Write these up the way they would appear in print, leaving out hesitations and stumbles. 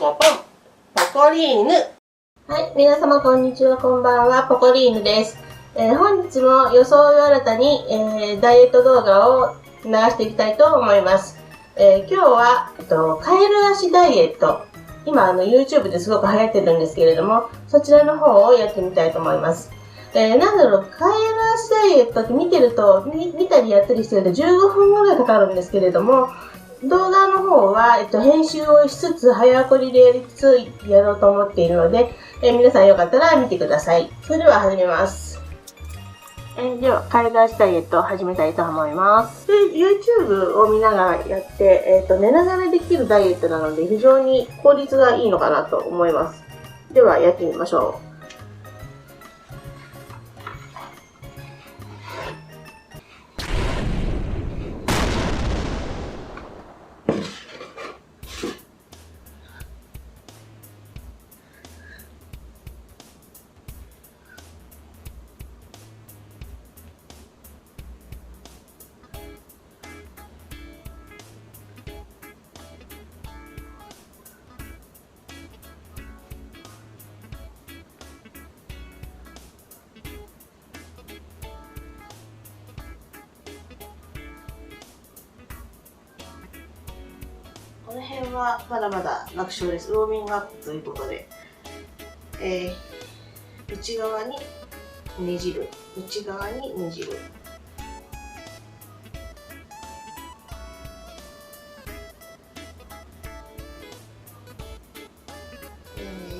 ポポンポコリーヌ。はい、皆様こんにちは、こんばんは、ポコリーヌです。本日も予想を新たに、ダイエット動画を流していきたいと思います。今日は、カエル足ダイエット。今YouTube ですごく流行ってるんですけれども、そちらの方をやってみたいと思います。なんだろう、カエル足ダイエットって見たりやったりしてると15分ぐらいかかるんですけれども、動画の方は、編集をしつつ早送りでやりつつやろうと思っているので、皆さんよかったら見てください。それでは始めます。では、カエル足ダイエットを始めたいと思います。で、YouTube を見ながらやって、寝ながらできるダイエットなので非常に効率がいいのかなと思います。では、やってみましょう。この辺はまだまだ楽勝です。ウォーミングアップということで、内側にねじる、内側にねじる。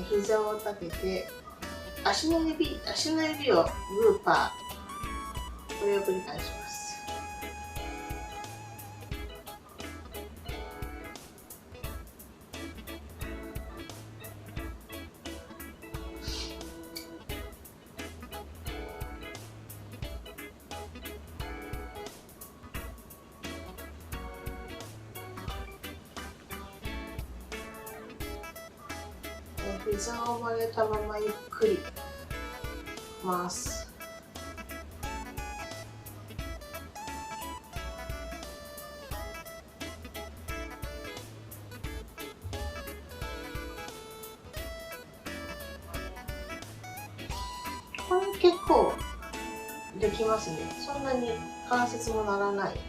膝を立てて、足の指をグーパー、これを繰り返します。膝を曲げたままゆっくり回す。これ結構できますね。そんなに関節もならない。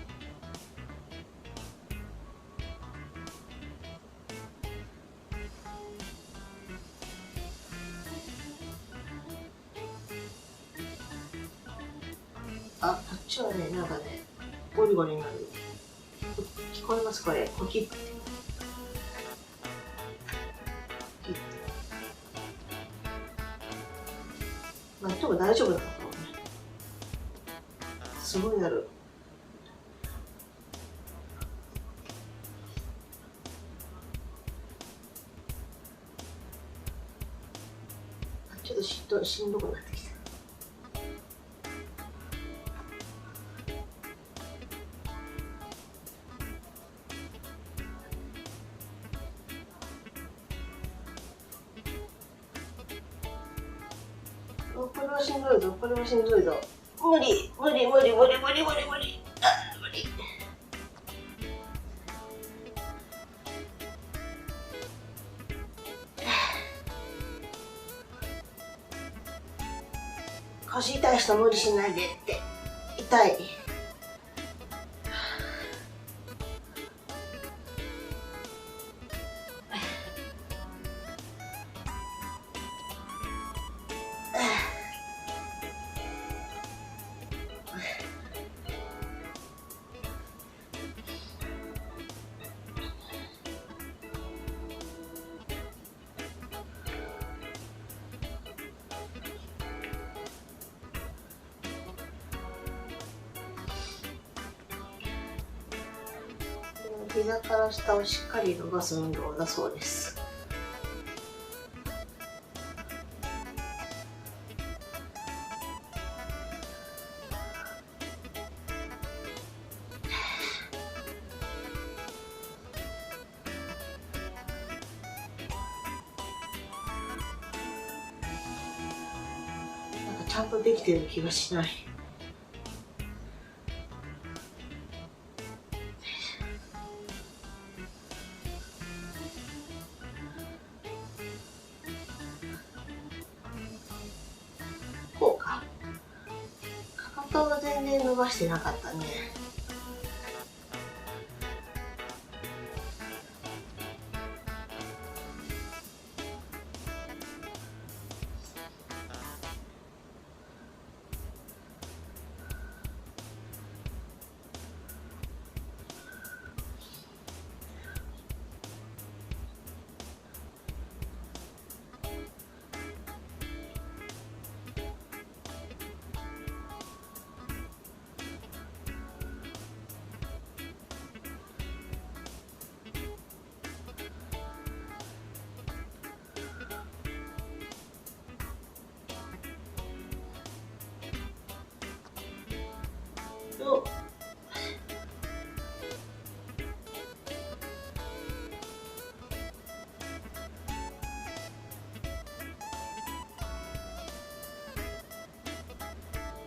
あ、こっちはね、なんかね、ゴリゴリになる。聞こえますこれ、コキッて。まあ、多分大丈夫だと思うね。すごいなる。ちょっとしんどくなってきた。これはしんどいぞ、これはしんどいぞ。無理。あ、無理。腰痛い人無理しないでって。痛い。膝から下をしっかり伸ばす運動だそうです。なんかちゃんとできてる気がしない。全然伸ばしてなかったね。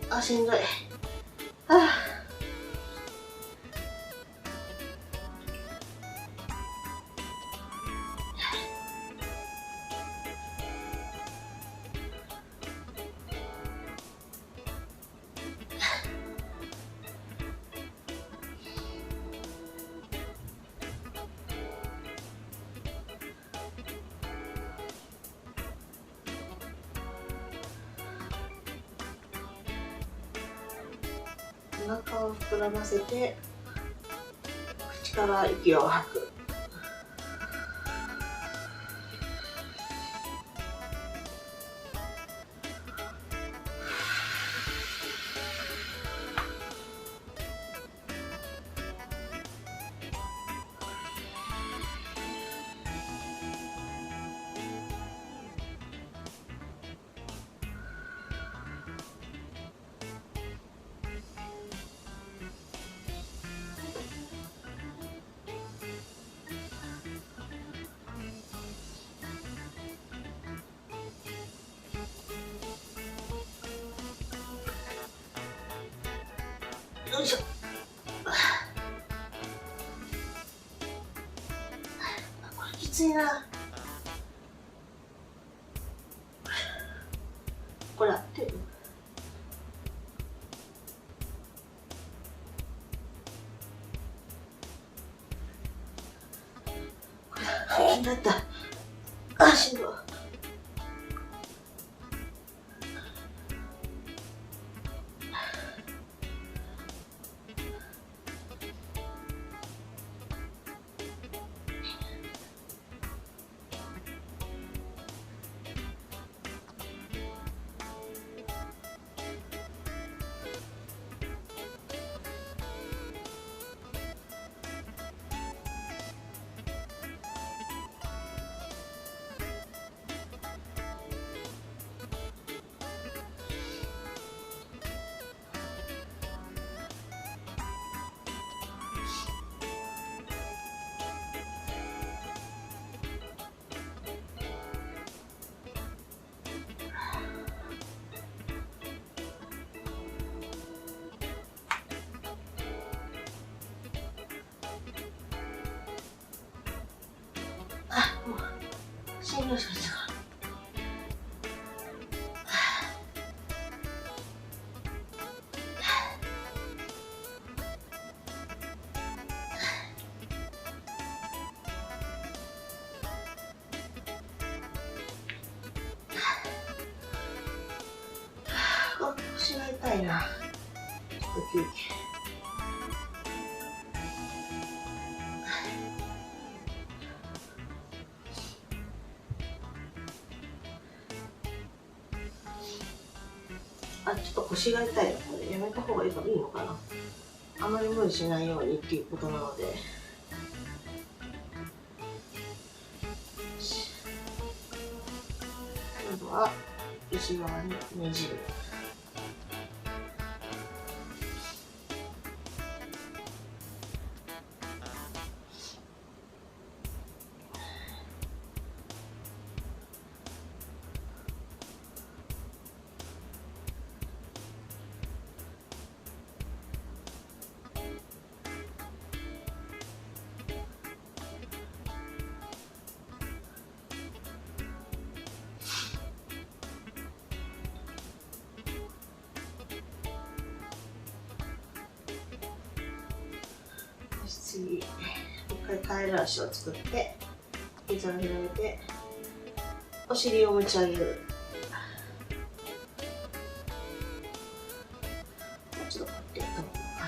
あ、しんどい。はあ、お腹を膨らませて口から息を吐く。よいしょ。これきついな。これ合ってる？これ腹筋だった。あ、しんどい。あ、もうしんどいしか違う。腰が痛いな。ちょっと休憩。あ、ちょっと腰が痛いの。これやめた方がいいのかな。あまり無理しないようにっていうことなので。今度は内側にねじる。次、一回カエル足を作って、膝を広げて、お尻を持ち上げる。もう一度こうやってやった方がいいかな。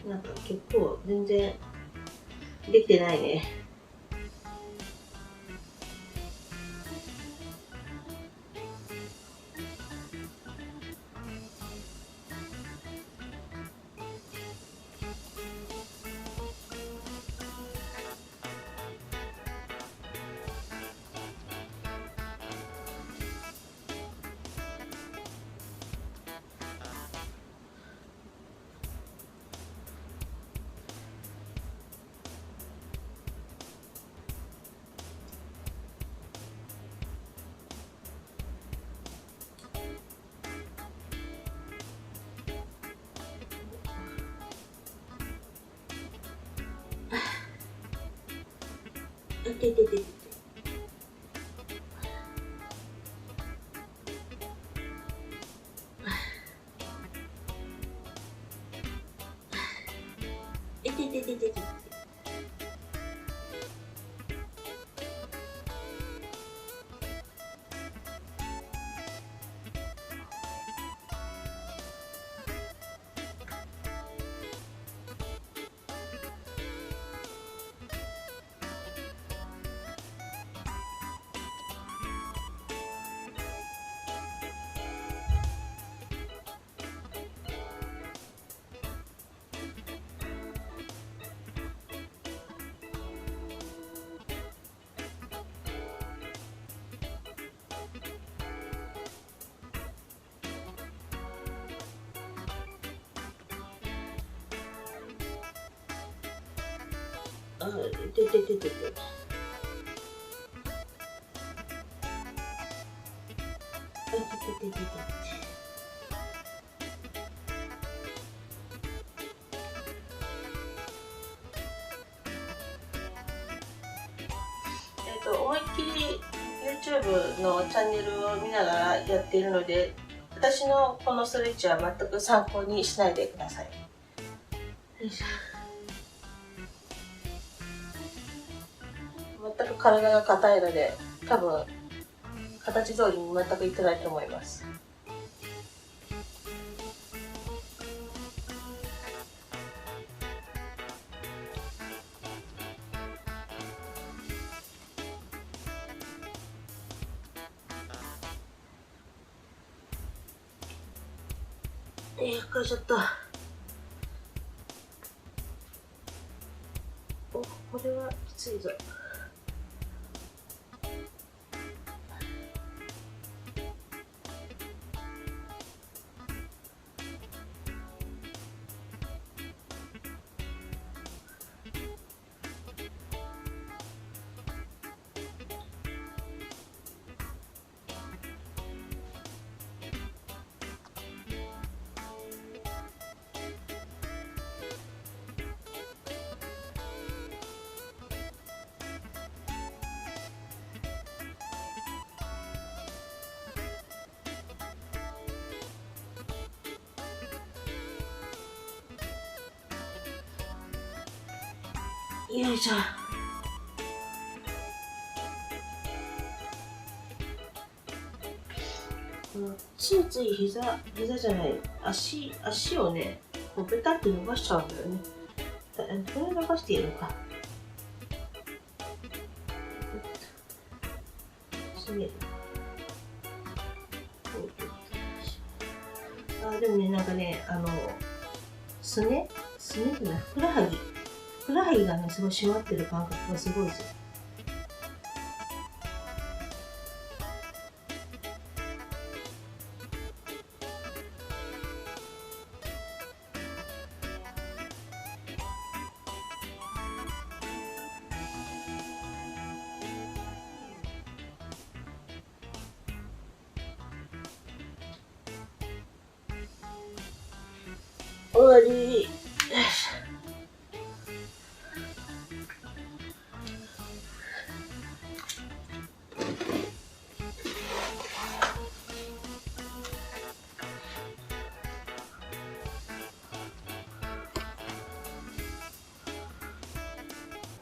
なんか結構全然できてないね。いててててて。いててててて。ててててて。思いっきり YouTube のチャンネルを見ながらやっているので、私のこのストレッチは全く参考にしないでください。よいしょ。全く体が硬いので、多分形通りに全くいってないと思います。疲れちゃった。お、これはきついぞ。よいしょ。ついつい膝じゃない、足をね、こうベタって伸ばしちゃうんだよね。これ残しているのか。でもね、なんかね、すねじゃない、ふくらはぎがね、すごい締まってる感覚がすごいですよ。終わり。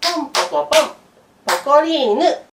ポンポコポン、ポコリーヌ。